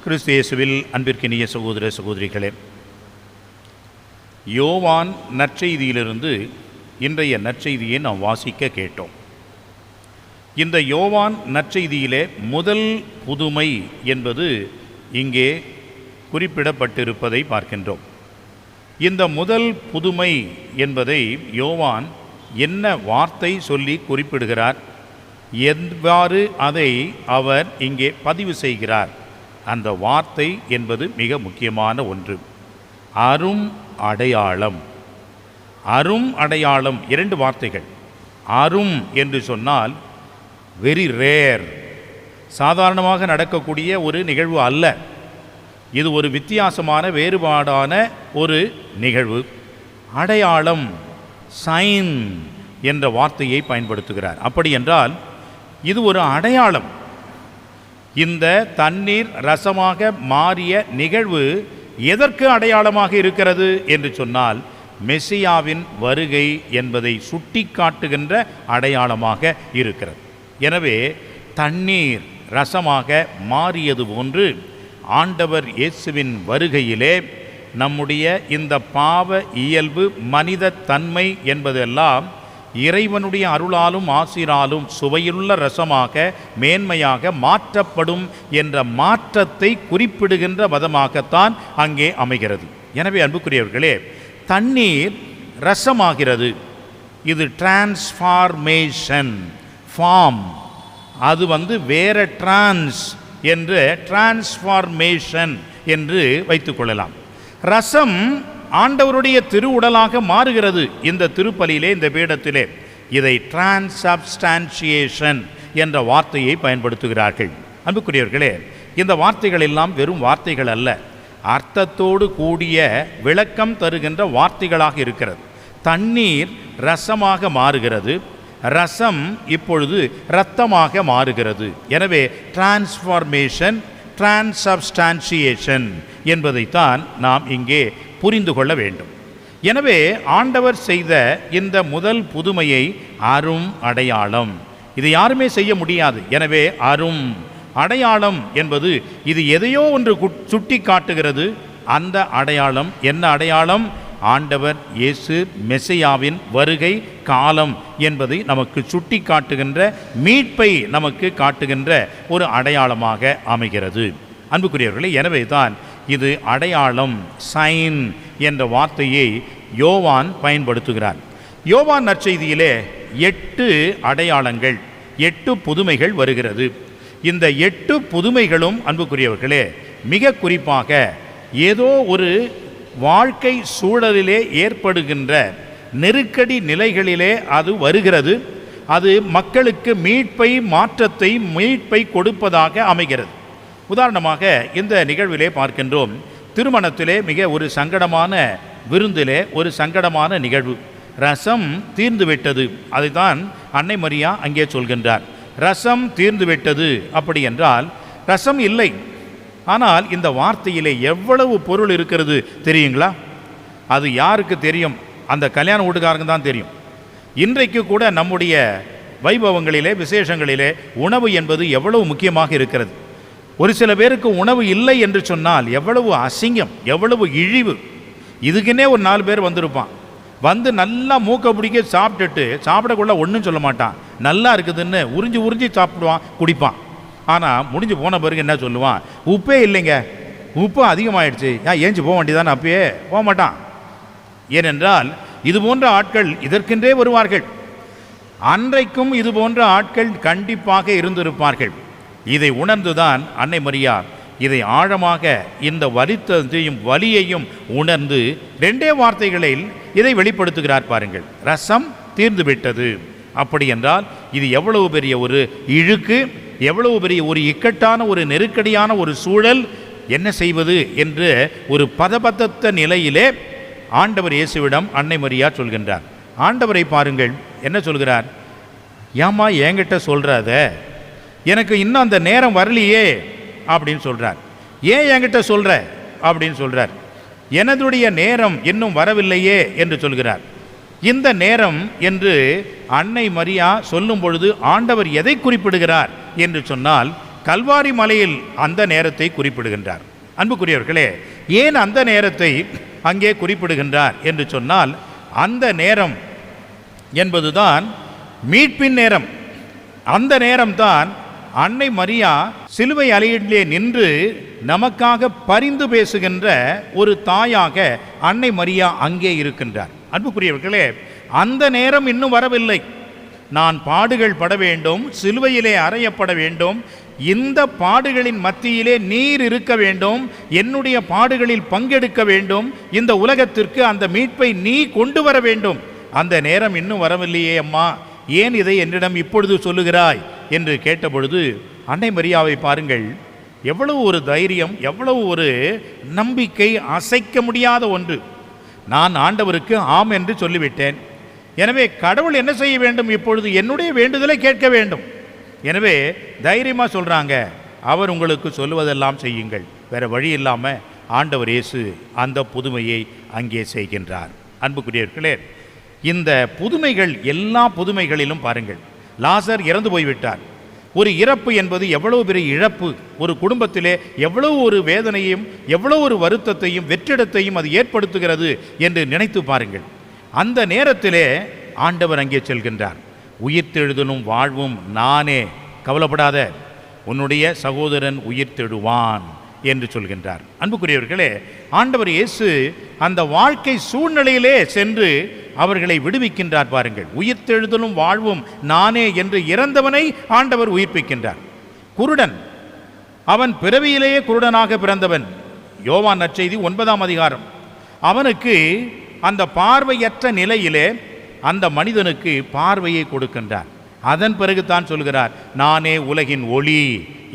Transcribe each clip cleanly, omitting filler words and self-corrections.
கிறிஸ்து இயேசுவில் அன்பிற்கினிய சகோதர சகோதரிகளே, யோவான் நற்செய்தியிலிருந்து இன்றைய நற்செய்தியை நாம் வாசிக்க கேட்டோம். இந்த யோவான் நற்செய்தியிலே முதல் புதுமை என்பது இங்கே குறிப்பிடப்பட்டிருப்பதை பார்க்கின்றோம். இந்த முதல் புதுமை என்பதை யோவான் என்ன வார்த்தை சொல்லி குறிப்பிடுகிறார், எவ்வாறு அதை அவர் இங்கே பதிவு செய்கிறார்? அந்த வார்த்தை என்பது மிக முக்கியமான ஒன்று. அரும் அடையாளம். அரும் அடையாளம், இரண்டு வார்த்தைகள். அரும் என்று சொன்னால் வெரி ரேர், சாதாரணமாக நடக்கக்கூடிய ஒரு நிகழ்வு அல்ல. இது ஒரு வித்தியாசமான வேறுபாடான ஒரு நிகழ்வு. அடையாளம், சைன் என்ற வார்த்தையை பயன்படுத்துகிறார். அப்படி என்றால் இது ஒரு அடையாளம். இந்த தண்ணீர் ரசமாக மாறிய நிகழ்வு எதற்கு அடையாளமாக இருக்கிறது என்று சொன்னால், மெசியாவின் வருகை என்பதை சுட்டி காட்டுகின்ற அடையாளமாக இருக்கிறது. எனவே தண்ணீர் ரசமாக மாறியது போன்று ஆண்டவர் இயேசுவின் வருகையிலே நம்முடைய இந்த பாவ இயல்பு, மனித தன்மை என்பதெல்லாம் இறைவனுடைய அருளாலும் ஆசிராலும் சுவையுள்ள ரசமாக, மேன்மையாக மாற்றப்படும் என்ற மாற்றத்தை குறிப்பிடுகின்ற பதமாகத்தான் அங்கே அமைகிறது. எனவே அன்புக்குரியவர்களே, தண்ணீர் ரசமாகிறது. இது டிரான்ஸ்ஃபார்மேஷன், ஃபார்ம். அது வேற டிரான்ஸ் என்று டிரான்ஸ்ஃபார்மேஷன் என்று வைத்துக்கொள்ளலாம். ரசம் ஆண்டவருடைய திருவுடலாக மாறுகிறது. இந்த திருப்பலியிலே, இந்த பீடத்திலே இதை டிரான்ஸ்சப்ஸ்டான்ஷியேஷன் என்ற வார்த்தையை பயன்படுத்துகிறார்கள். அன்புக்குரியவர்களே, இந்த வார்த்தைகள் எல்லாம் வெறும் வார்த்தைகள் அல்ல, அர்த்தத்தோடு கூடிய விளக்கம் தருகின்ற வார்த்தைகளாக இருக்கிறது. தண்ணீர் ரசமாக மாறுகிறது, ரசம் இப்பொழுது இரத்தமாக மாறுகிறது. எனவே டிரான்ஸ்ஃபார்மேஷன், டிரான்ஸ்சப்ஸ்டான்ஷியேஷன் என்பதைத்தான் நாம் இங்கே புரிந்து கொள்ள வேண்டும். எனவே ஆண்டவர் செய்த இந்த முதல் புதுமையை அரும் அடையாளம், இது யாருமே செய்ய முடியாது. எனவே அரும் அடையாளம் என்பது இது எதையோ ஒன்று சுட்டி காட்டுகிறது. அந்த அடையாளம் என்ன அடையாளம்? ஆண்டவர் இயேசு மெசியாவின் வருகை காலம் என்பதை நமக்கு சுட்டி காட்டுகின்ற, மீட்பை நமக்கு காட்டுகின்ற ஒரு அடையாளமாக அமைகிறது. அன்புக்குரியவர்களே, எனவே தான் இது அடையாளம், சைன் என்ற வார்த்தையை யோவான் பயன்படுத்துகிறார். யோவான் நற்செய்தியிலே 8 அடையாளங்கள், 8 புதுமைகள் வருகிறது. இந்த 8 புதுமைகளும் அன்புக்குரியவர்களே, மிக குறிப்பாக ஏதோ ஒரு வாழ்க்கை சூழலிலே ஏற்படுகின்ற நெருக்கடி நிலைகளிலே அது வருகிறது. அது மக்களுக்கு மீட்பை, மாற்றத்தை, மீட்பை கொடுப்பதாக அமைகிறது. உதாரணமாக இந்த நிகழ்விலே பார்க்கின்றோம். திருமணத்திலே மிக ஒரு சங்கடமான விருந்திலே ஒரு சங்கடமான நிகழ்வு. ரசம் தீர்ந்துவிட்டது. அதைத்தான் அன்னை மரியா அங்கே சொல்கின்றார். ரசம் தீர்ந்துவிட்டது. அப்படி என்றால் ரசம் இல்லை. ஆனால் இந்த வார்த்தையிலே எவ்வளவு பொருள் இருக்கிறது தெரியுங்களா? அது யாருக்கு தெரியும்? அந்த கல்யாண வீட்டுக்காரங்க தான் தெரியும். இன்றைக்கு கூட நம்முடைய வைபவங்களிலே, விசேஷங்களிலே உணவு என்பது எவ்வளவு முக்கியமாக இருக்கிறது. ஒரு சில பேருக்கு உணவு இல்லை என்று சொன்னால் எவ்வளவு அசிங்கம், எவ்வளவு இழிவு. இதுக்குன்னே ஒரு 4 பேர் வந்திருப்பான். வந்து நல்லா மூக்க பிடிக்க சாப்பிட்டுட்டு, சாப்பிடக்குள்ள ஒன்றும் சொல்ல மாட்டான், நல்லா இருக்குதுன்னு உறிஞ்சி உறிஞ்சி சாப்பிடுவான், குடிப்பான். ஆனால் முடிஞ்சு போன பிறகு என்ன சொல்லுவான்? உப்பே இல்லைங்க, உப்பு அதிகமாகிடுச்சு, ஏஞ்சி போக வேண்டியதானே. அப்பயே போக மாட்டான். ஏனென்றால் இது போன்ற ஆட்கள் இதற்கென்றே வருவார்கள். அன்றைக்கும் இது போன்ற ஆட்கள் கண்டிப்பாக இருந்திருப்பார்கள். இதை உணர்ந்துதான் அன்னை மரியா இதை ஆழமாக இந்த வருத்தத்தையும் வலியையும் உணர்ந்து 2 வார்த்தைகளில் இதை வெளிப்படுத்துகிறார். பாருங்கள், ரசம் தீர்ந்து விட்டது. அப்படி என்றால் இது எவ்வளவு பெரிய ஒரு இழுக்கு, எவ்வளவு பெரிய ஒரு இக்கட்டான, ஒரு நெருக்கடியான ஒரு சூழல். என்ன செய்வது என்று ஒரு பதபத்த நிலையிலே ஆண்டவர் இயேசுவிடம் அன்னை மரியா சொல்கின்றார். ஆண்டவரை பாருங்கள், என்ன சொல்கிறார்? ஏம்மா என்கிட்ட சொல்கிறத, எனக்கு இன்னும் அந்த நேரம் வரலையே அப்படின்னு சொல்கிறார். ஏன் என்கிட்ட சொல்கிற அப்படின்னு சொல்கிறார். எனதுடைய நேரம் இன்னும் வரவில்லையே என்று சொல்கிறார். இந்த நேரம் என்று அன்னை மரியா சொல்லும் பொழுது ஆண்டவர் எதை குறிப்பிடுகிறார் என்று சொன்னால், கல்வாரி மலையில் அந்த நேரத்தை குறிப்பிடுகின்றார். அன்புக்குரியவர்களே, ஏன் அந்த நேரத்தை அங்கே குறிப்பிடுகின்றார் என்று சொன்னால், அந்த நேரம் என்பதுதான் மீட்பின் நேரம். அந்த நேரம்தான் அன்னை மரியா சிலுவை அலையிலே நின்று நமக்காக பரிந்து பேசுகின்ற ஒரு தாயாக அன்னை மரியா அங்கே இருக்கின்றார். அன்புக்குரியவர்களே, அந்த நேரம் இன்னும் வரவில்லை. நான் பாடுகள் பட வேண்டும், சிலுவையிலே அறையப்பட வேண்டும், இந்த பாடுகளின் மத்தியிலே நீர் இருக்க வேண்டும், என்னுடைய பாடுகளில் பங்கெடுக்க வேண்டும், இந்த உலகத்திற்கு அந்த மீட்பை நீ கொண்டு வர வேண்டும். அந்த நேரம் இன்னும் வரவில்லையே அம்மா, ஏன் இதை என்னிடம் இப்பொழுது சொல்லுகிறாய் என்று கேட்டபொழுது அன்னை மரியாவை பாருங்கள், எவ்வளவு ஒரு தைரியம், எவ்வளவு ஒரு நம்பிக்கை, அசைக்க முடியாத ஒன்று. நான் ஆண்டவருக்கு ஆம் என்று சொல்லிவிட்டேன். எனவே கடவுள் என்ன செய்ய வேண்டும்? இப்பொழுது என்னுடைய வேண்டுதலை கேட்க வேண்டும். எனவே தைரியமாக சொல்கிறாங்க, அவர் உங்களுக்கு சொல்லுவதெல்லாம் செய்யுங்கள். வேறு வழி இல்லாமல் ஆண்டவர் இயேசு அந்த புதுமையை அங்கே செய்கின்றார். அன்புக்குரியவர்களே, இந்த புதுமைகள் எல்லா புதுமைகளிலும் பாருங்கள், லாசர் இறந்து போய்விட்டார். ஒரு இறப்பு என்பது எவ்வளவு பெரிய இழப்பு, ஒரு குடும்பத்திலே எவ்வளவு ஒரு வேதனையும் எவ்வளவு ஒரு வருத்தத்தையும் வெற்றிடத்தையும் அது ஏற்படுத்துகிறது என்று நினைத்து பாருங்கள். அந்த நேரத்திலே ஆண்டவர் அங்கே செல்கின்றார். உயிர்த்தெழுதலும் வாழ்வும் நானே, கவலைப்படாத, உன்னுடைய சகோதரன் உயிர்த்தெழுவான் என்று சொல்கின்றார். அன்புக்குரியவர்களே, ஆண்டவர் இயேசு அந்த வாழ்க்கை சூழ்நிலையிலே சென்று அவர்களை விடுவிக்கின்றார். பாருங்கள், உயிர்த்தெழுதலும் வாழ்வும் நானே என்று இறந்தவனை ஆண்டவர் உயிர்ப்பிக்கின்றார். குருடன், அவன் பிறவியிலேயே குருடனாக பிறந்தவன். யோவான் நற்செய்தி 9ஆம் அதிகாரம். அவனுக்கு அந்த பார்வையற்ற நிலையிலே அந்த மனிதனுக்கு பார்வையை கொடுக்கின்றார். அதன் பிறகு தான் சொல்கிறார், நானே உலகின் ஒளி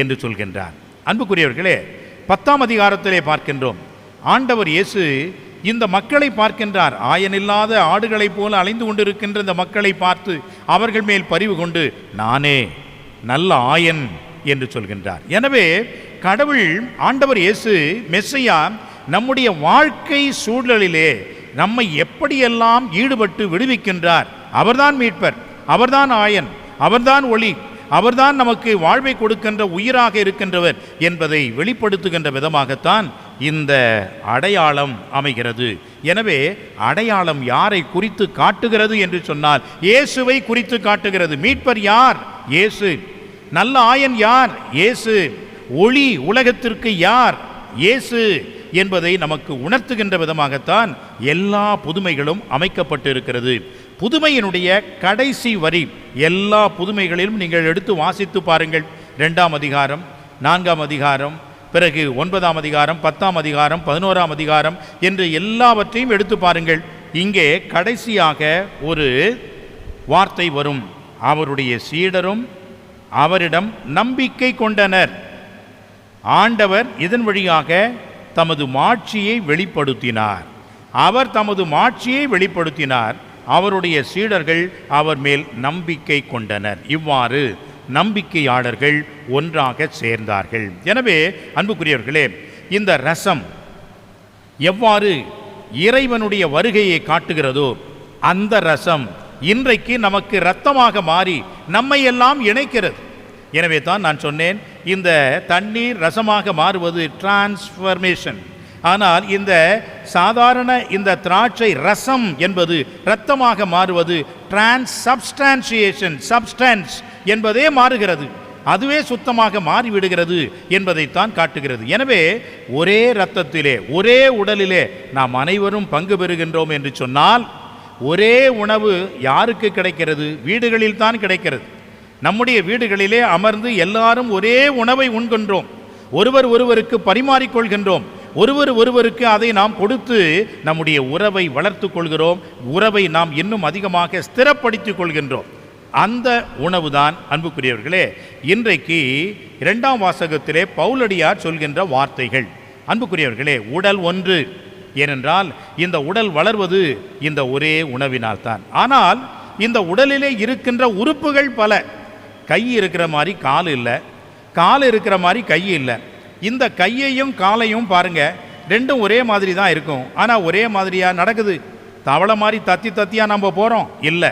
என்று சொல்கின்றார். அன்புக்குரியவர்களே, 10ஆம் அதிகாரத்திலே பார்க்கின்றோம், ஆண்டவர் இயேசு இந்த மக்களை பார்க்கின்றார். ஆயனில்லாத ஆடுகளைப் போல அலைந்து கொண்டிருக்கின்ற இந்த மக்களை பார்த்து அவர்கள் மேல் பரிவு கொண்டு நானே நல்ல ஆயன் என்று சொல்கின்றார். எனவே கடவுள் ஆண்டவர் இயேசு மெஸ்ஸையா நம்முடைய வாழ்க்கை சூழலிலே நம்மை எப்படியெல்லாம் ஈடுபட்டு விடுவிக்கின்றார். அவர்தான் மீட்பர், அவர்தான் ஆயன், அவர்தான் ஒளி, அவர்தான் நமக்கு வாழ்வை கொடுக்கின்ற உயிராக இருக்கின்றவர் என்பதை வெளிப்படுத்துகின்ற விதமாகத்தான் இந்த அடையாளம் அமைகிறது. எனவே அடையாளம் யாரை குறித்து காட்டுகிறது என்று சொன்னால், இயேசுவை குறித்து காட்டுகிறது. மீட்பர் யார்? இயேசு. நல்ல ஆயன் யார்? இயேசு. ஒளி உலகத்திற்கு யார்? இயேசு என்பதை நமக்கு உணர்த்துகின்ற விதமாகத்தான் எல்லா புதுமைகளும் அமைக்கப்பட்டு இருக்கிறது. புதுமையினுடைய கடைசி வரி எல்லா புதுமைகளிலும் நீங்கள் எடுத்து வாசித்து பாருங்கள். 2ஆம் அதிகாரம், 4ஆம் அதிகாரம், பிறகு 9ஆம் அதிகாரம், 10ஆம் அதிகாரம், 11ஆம் அதிகாரம் என்று எல்லாவற்றையும் எடுத்து பாருங்கள். இங்கே கடைசியாக ஒரு வார்த்தை வரும், அவருடைய சீடரும் அவரிடம் நம்பிக்கை கொண்டனர். ஆண்டவர் இதன் வழியாக தமது மாட்சியை வெளிப்படுத்தினார். அவர் தமது மாட்சியை வெளிப்படுத்தினார், அவருடைய சீடர்கள் அவர் மேல் நம்பிக்கை கொண்டனர். இவ்வாறு நம்பிக்கையாளர்கள் ஒன்றாக சேர்ந்தார்கள். எனவே அன்புக்குரியவர்களே, இந்த ரசம் எவ்வாறு இறைவனுடைய வருகையை காட்டுகிறதோ அந்த ரசம் இன்றைக்கு நமக்கு இரத்தமாக மாறி நம்மை எல்லாம் இணைக்கிறது. எனவே தான் நான் சொன்னேன், இந்த தண்ணீர் ரசமாக மாறுவது டிரான்ஸ்ஃபர்மேஷன். ஆனால் இந்த சாதாரண இந்த திராட்சை ரசம் என்பது இரத்தமாக மாறுவது டிரான்ஸ்சப்ஸ்டான்சியேஷன். சப்ஸ்டன்ஸ் என்பதே மாறுகிறது, அதுவே சுத்தமாக மாறிவிடுகிறது என்பதைத்தான் காட்டுகிறது. எனவே ஒரே இரத்தத்திலே ஒரே உடலிலே நாம் அனைவரும் பங்கு பெறுகின்றோம் என்று சொன்னால், ஒரே உணவு யாருக்கு கிடைக்கிறது? வீடுகளில் தான் கிடைக்கிறது. நம்முடைய வீடுகளிலே அமர்ந்து எல்லாரும் ஒரே உணவை உண்கின்றோம், ஒருவர் ஒருவருக்கு பரிமாறிக்கொள்கின்றோம், ஒருவர் ஒருவருக்கு அதை நாம் கொடுத்து நம்முடைய உறவை வளர்த்து கொள்கிறோம், உறவை நாம் இன்னும் அதிகமாக ஸ்திரப்படுத்திக் கொள்கின்றோம். அந்த உணவுதான் அன்புக்குரியவர்களே இன்றைக்கு 2ஆம் வாசகத்திலே பவுலடியார் சொல்கின்ற வார்த்தைகள். அன்புக்குரியவர்களே, உடல் ஒன்று. ஏனென்றால் இந்த உடல் வளர்வது இந்த ஒரே உணவினால் தான். ஆனால் இந்த உடலிலே இருக்கின்ற உறுப்புகள் பல. கை இருக்கிற மாதிரி கால் இல்லை, கால் இருக்கிற மாதிரி கை இல்லை. இந்த கையையும் காலையும் பாருங்க, ரெண்டும் ஒரே மாதிரி தான் இருக்கும். ஆனால் ஒரே மாதிரியாக நடக்குது? தவளை மாதிரி தத்தி தத்தியாக நம்ம போகிறோம்? இல்லை.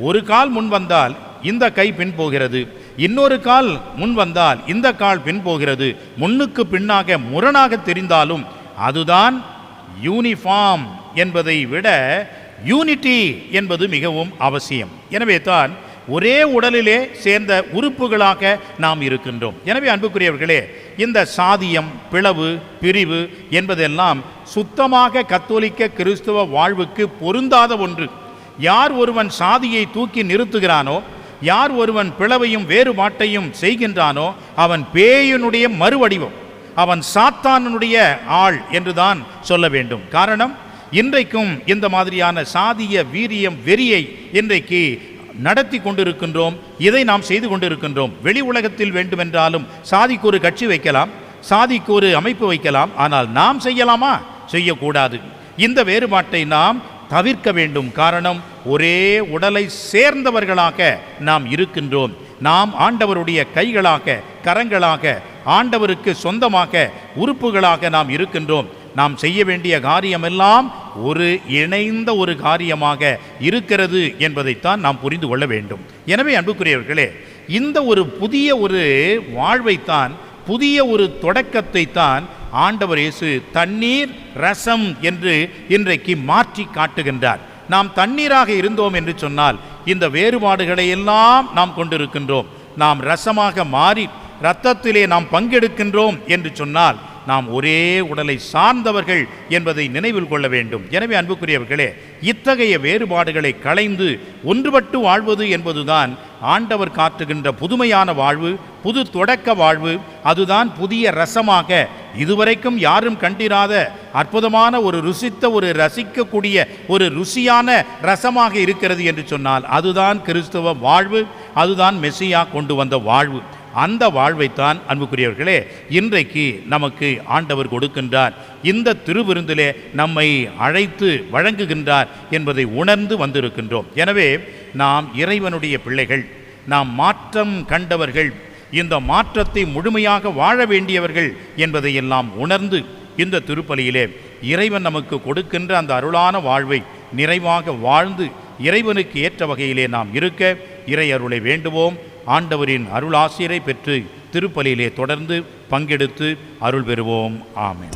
ஒரு கால் முன் வந்தால் இந்த கை பின் போகிறது, இன்னொரு கால் முன் வந்தால் இந்த கால் பின் போகிறது. முன்னுக்கு பின்னாக முரணாக தெரிந்தாலும் அதுதான் யூனிஃபார்ம் என்பதை விட யூனிட்டி என்பது மிகவும் அவசியம். எனவே தான் ஒரே உடலிலே சேர்ந்த உறுப்புகளாக நாம் இருக்கின்றோம். எனவே அன்புக்குரியவர்களே, இந்த சாதியம், பிளவு, பிரிவு என்பதெல்லாம் சுத்தமாக கத்தோலிக்க கிறிஸ்தவ வாழ்வுக்கு பொருந்தாத ஒன்று. யார் ஒருவன் சாதியை தூக்கி நிறுத்துகிறானோ, யார் ஒருவன் பிளவையும் வேறுபாட்டையும் செய்கின்றானோ, அவன் பேயினுடைய மறுவடிவம், அவன் சாத்தானுடைய ஆள் என்றுதான் சொல்ல வேண்டும். காரணம், இன்றைக்கும் இந்த மாதிரியான சாதிய வீரியம், வெறியை இன்றைக்கு நடத்தி கொண்டிருக்கின்றோம். இதை நாம் செய்து கொண்டிருக்கின்றோம். வெளி உலகத்தில் வேண்டுமென்றாலும் சாதிக்கு ஒரு கட்சி வைக்கலாம், சாதிக்கு ஒரு அமைப்பு வைக்கலாம். ஆனால் நாம் செய்யலாமா? செய்யக்கூடாது. இந்த வேறுபாட்டை நாம் தவிர்க்க வேண்டும். காரணம், ஒரே உடலை சேர்ந்தவர்களாக நாம் இருக்கின்றோம். நாம் ஆண்டவருடைய கைகளாக, கரங்களாக, ஆண்டவருக்கு சொந்தமாக உறுப்புகளாக நாம் இருக்கின்றோம். நாம் செய்ய வேண்டிய காரியமெல்லாம் ஒரு இணைந்த ஒரு காரியமாக இருக்கிறது என்பதைத்தான் நாம் புரிந்து கொள்ள வேண்டும். எனவே அன்புக்குரியவர்களே, இந்த ஒரு புதிய ஒரு வாழ்வைத்தான், புதிய ஒரு தொடக்கத்தை தான் ஆண்டவர் இயேசு தண்ணீர் ரசம் என்று இன்றைக்கு மாற்றி காட்டுகின்றார். நாம் தண்ணீராக இருந்தோம் என்று சொன்னால் இந்த வேறுபாடுகளை எல்லாம் நாம் கொண்டிருக்கின்றோம். நாம் ரசமாக மாறி இரத்தத்திலே நாம் பங்கெடுக்கின்றோம் என்று சொன்னால் நாம் ஒரே உடலை சார்ந்தவர்கள் என்பதை நினைவில் கொள்ள வேண்டும். எனவே அன்புக்குரியவர்களே, இத்தகைய வேறுபாடுகளை களைந்து ஒன்றுபட்டு வாழ்வது என்பதுதான் ஆண்டவர் காட்டுகின்ற புதுமையான வாழ்வு, புது தொடக்க வாழ்வு. அதுதான் புதிய ரசமாக, இதுவரைக்கும் யாரும் கண்டிராத அற்புதமான ஒரு ருசித்த, ஒரு ரசிக்கக்கூடிய ஒரு ருசியான ரசமாக இருக்கிறது என்று சொன்னால் அதுதான் கிறிஸ்தவ வாழ்வு, அதுதான் மெசியா கொண்டு வந்த வாழ்வு. அந்த வாழ்வைத்தான் அன்புக்குரியவர்களே இன்றைக்கு நமக்கு ஆண்டவர் கொடுக்கின்றார். இந்த திருவிருந்திலே நம்மை அழைத்து வழங்குகின்றார் என்பதை உணர்ந்து வந்திருக்கின்றோம். எனவே நாம் இறைவனுடைய பிள்ளைகள், நாம் மாற்றம் கண்டவர்கள், இந்த மாற்றத்தை முழுமையாக வாழ வேண்டியவர்கள் என்பதையெல்லாம் உணர்ந்து இந்த திருப்பலியிலே இறைவன் நமக்கு கொடுக்கின்ற அந்த அருளான வாழ்வை நிறைவாக வாழ்ந்து இறைவனுக்கு ஏற்ற வகையிலே நாம் இருக்க இறை அருளை வேண்டுவோம். ஆண்டவரின் அருளாசிரை பெற்று திருப்பலியிலே தொடர்ந்து பங்கெடுத்து அருள் பெறுவோம். ஆமென்.